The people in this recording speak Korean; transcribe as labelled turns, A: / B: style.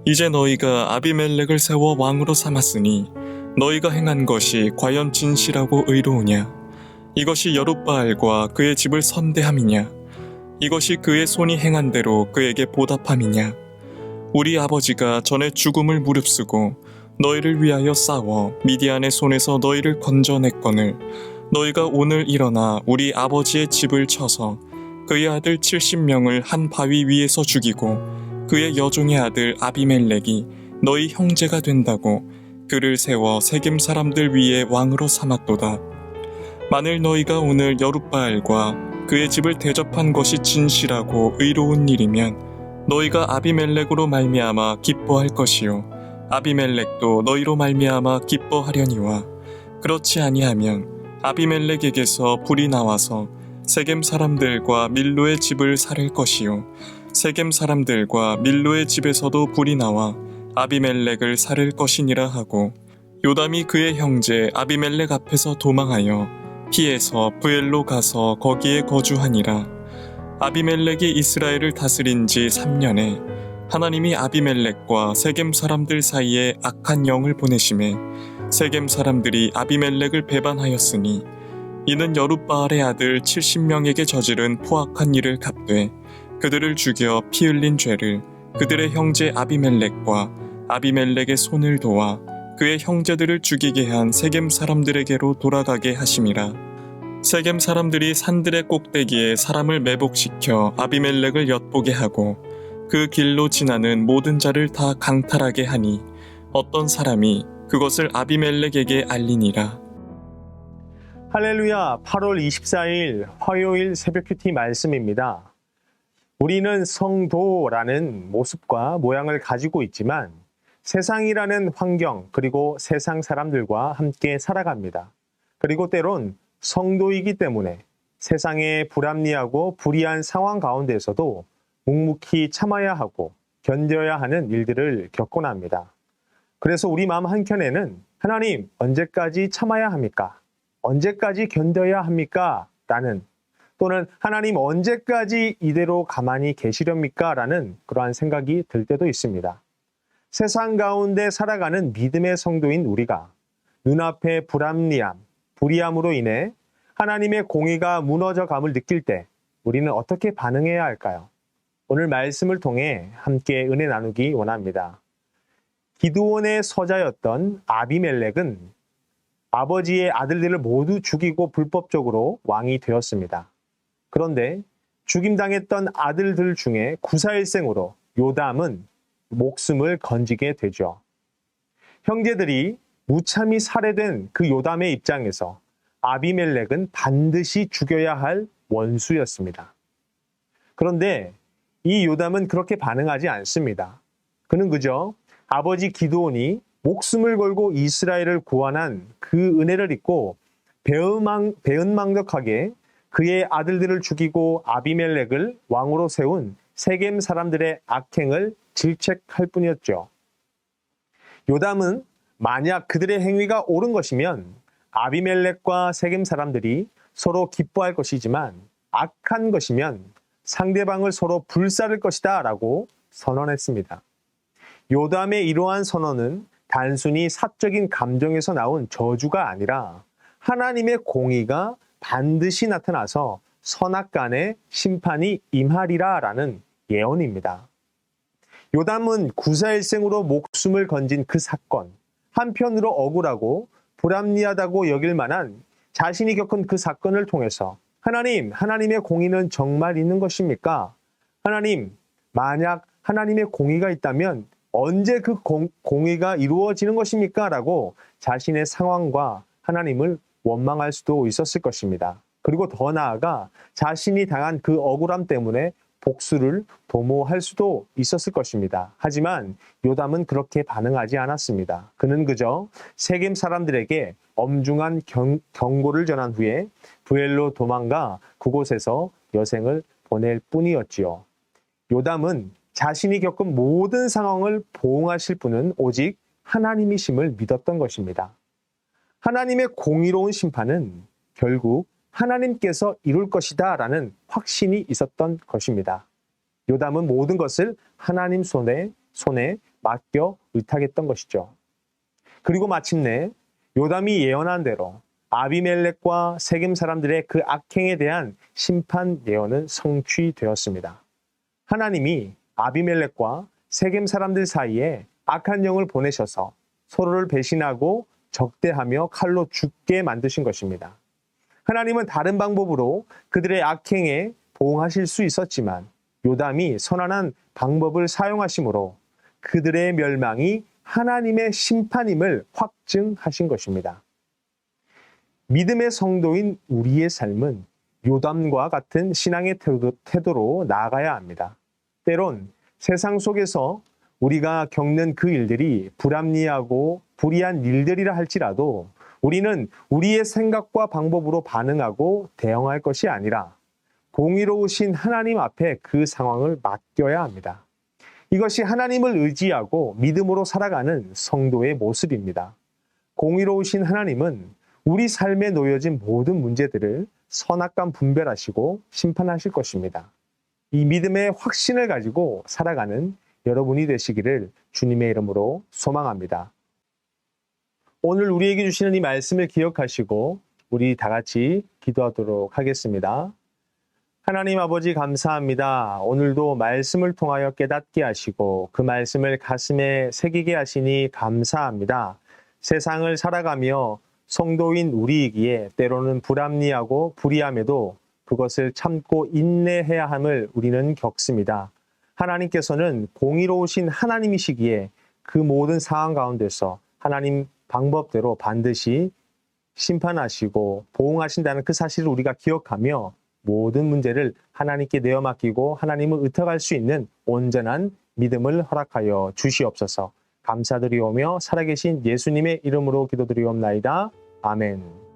A: 이제 너희가 아비멜렉을 세워 왕으로 삼았으니 너희가 행한 것이 과연 진실하고 의로우냐? 이것이 여룻바알과 그의 집을 선대함이냐? 이것이 그의 손이 행한 대로 그에게 보답함이냐? 우리 아버지가 전에 죽음을 무릅쓰고 너희를 위하여 싸워 미디안의 손에서 너희를 건져냈거늘 너희가 오늘 일어나 우리 아버지의 집을 쳐서 그의 아들 70명을 한 바위 위에서 죽이고 그의 여종의 아들 아비멜렉이 너희 형제가 된다고 그를 세워 세겜 사람들 위에 왕으로 삼았도다. 만일 너희가 오늘 여룻바알과 그의 집을 대접한 것이 진실하고 의로운 일이면 너희가 아비멜렉으로 말미암아 기뻐할 것이요 아비멜렉도 너희로 말미암아 기뻐하려니와 그렇지 아니하면 아비멜렉에게서 불이 나와서 세겜 사람들과 밀로의 집을 살릴 것이요 세겜 사람들과 밀로의 집에서도 불이 나와 아비멜렉을 살릴 것이니라 하고 요담이 그의 형제 아비멜렉 앞에서 도망하여 피해서 브엘로 가서 거기에 거주하니라. 아비멜렉이 이스라엘을 다스린 지 3년에 하나님이 아비멜렉과 세겜 사람들 사이에 악한 영을 보내심에 세겜 사람들이 아비멜렉을 배반하였으니 이는 여룻바알의 아들 70명에게 저지른 포악한 일을 갚되 그들을 죽여 피 흘린 죄를 그들의 형제 아비멜렉과 아비멜렉의 손을 도와 그의 형제들을 죽이게 한 세겜 사람들에게로 돌아가게 하심이라. 세겜 사람들이 산들의 꼭대기에 사람을 매복시켜 아비멜렉을 엿보게 하고 그 길로 지나는 모든 자를 다 강탈하게 하니 어떤 사람이 그것을 아비멜렉에게 알리니라.
B: 할렐루야. 8월 24일 화요일 새벽 큐티 말씀입니다. 우리는 성도라는 모습과 모양을 가지고 있지만 세상이라는 환경 그리고 세상 사람들과 함께 살아갑니다. 그리고 때론 성도이기 때문에 세상의 불합리하고 불의한 상황 가운데서도 묵묵히 참아야 하고 견뎌야 하는 일들을 겪곤 합니다. 그래서 우리 마음 한켠에는 하나님 언제까지 참아야 합니까? 언제까지 견뎌야 합니까? 라는 또는 하나님 언제까지 이대로 가만히 계시렵니까? 라는 그러한 생각이 들 때도 있습니다. 세상 가운데 살아가는 믿음의 성도인 우리가 눈앞에 불합리함, 불의함으로 인해 하나님의 공의가 무너져감을 느낄 때 우리는 어떻게 반응해야 할까요? 오늘 말씀을 통해 함께 은혜 나누기 원합니다. 기드온의 서자였던 아비멜렉은 아버지의 아들들을 모두 죽이고 불법적으로 왕이 되었습니다. 그런데 죽임당했던 아들들 중에 구사일생으로 요담은 목숨을 건지게 되죠. 형제들이 무참히 살해된 그 요담의 입장에서 아비멜렉은 반드시 죽여야 할 원수였습니다. 그런데 이 요담은 그렇게 반응하지 않습니다. 그는 그저 아버지 기드온이 목숨을 걸고 이스라엘을 구원한 그 은혜를 잊고 배은망덕하게 그의 아들들을 죽이고 아비멜렉을 왕으로 세운 세겜 사람들의 악행을 질책할 뿐이었죠. 요담은 만약 그들의 행위가 옳은 것이면 아비멜렉과 세겜 사람들이 서로 기뻐할 것이지만 악한 것이면 상대방을 서로 불사를 것이다 라고 선언했습니다. 요담의 이러한 선언은 단순히 사적인 감정에서 나온 저주가 아니라 하나님의 공의가 반드시 나타나서 선악간의 심판이 임하리라 라는 예언입니다. 요담은 구사일생으로 목숨을 건진 그 사건, 한편으로 억울하고 불합리하다고 여길 만한 자신이 겪은 그 사건을 통해서 하나님의 공의는 정말 있는 것입니까? 하나님, 만약 하나님의 공의가 있다면 언제 그 공의가 이루어지는 것입니까? 라고 자신의 상황과 하나님을 원망할 수도 있었을 것입니다. 그리고 더 나아가 자신이 당한 그 억울함 때문에 복수를 도모할 수도 있었을 것입니다. 하지만 요담은 그렇게 반응하지 않았습니다. 그는 그저 세겜 사람들에게 엄중한 경고를 전한 후에 브엘로 도망가 그곳에서 여생을 보낼 뿐이었지요. 요담은 자신이 겪은 모든 상황을 보응하실 분은 오직 하나님이심을 믿었던 것입니다. 하나님의 공의로운 심판은 결국 하나님께서 이룰 것이다 라는 확신이 있었던 것입니다. 요담은 모든 것을 하나님 손에 맡겨 의탁했던 것이죠. 그리고 마침내 요담이 예언한 대로 아비멜렉과 세겜 사람들의 그 악행에 대한 심판 예언은 성취되었습니다. 하나님이 아비멜렉과 세겜 사람들 사이에 악한 영을 보내셔서 서로를 배신하고 적대하며 칼로 죽게 만드신 것입니다. 하나님은 다른 방법으로 그들의 악행에 보응하실 수 있었지만 요담이 선한 방법을 사용하심으로 그들의 멸망이 하나님의 심판임을 확증하신 것입니다. 믿음의 성도인 우리의 삶은 요담과 같은 신앙의 태도로 나아가야 합니다. 때론 세상 속에서 우리가 겪는 그 일들이 불합리하고 불의한 일들이라 할지라도 우리는 우리의 생각과 방법으로 반응하고 대응할 것이 아니라 공의로우신 하나님 앞에 그 상황을 맡겨야 합니다. 이것이 하나님을 의지하고 믿음으로 살아가는 성도의 모습입니다. 공의로우신 하나님은 우리 삶에 놓여진 모든 문제들을 선악간 분별하시고 심판하실 것입니다. 이 믿음의 확신을 가지고 살아가는 여러분이 되시기를 주님의 이름으로 소망합니다. 오늘 우리에게 주시는 이 말씀을 기억하시고 우리 다 같이 기도하도록 하겠습니다. 하나님 아버지 감사합니다. 오늘도 말씀을 통하여 깨닫게 하시고 그 말씀을 가슴에 새기게 하시니 감사합니다. 세상을 살아가며 성도인 우리이기에 때로는 불합리하고 불의함에도 그것을 참고 인내해야 함을 우리는 겪습니다. 하나님께서는 공의로우신 하나님이시기에 그 모든 상황 가운데서 하나님 방법대로 반드시 심판하시고 보응하신다는 그 사실을 우리가 기억하며 모든 문제를 하나님께 내어 맡기고 하나님을 의탁할 수 있는 온전한 믿음을 허락하여 주시옵소서. 감사드리오며 살아계신 예수님의 이름으로 기도드리옵나이다. 아멘.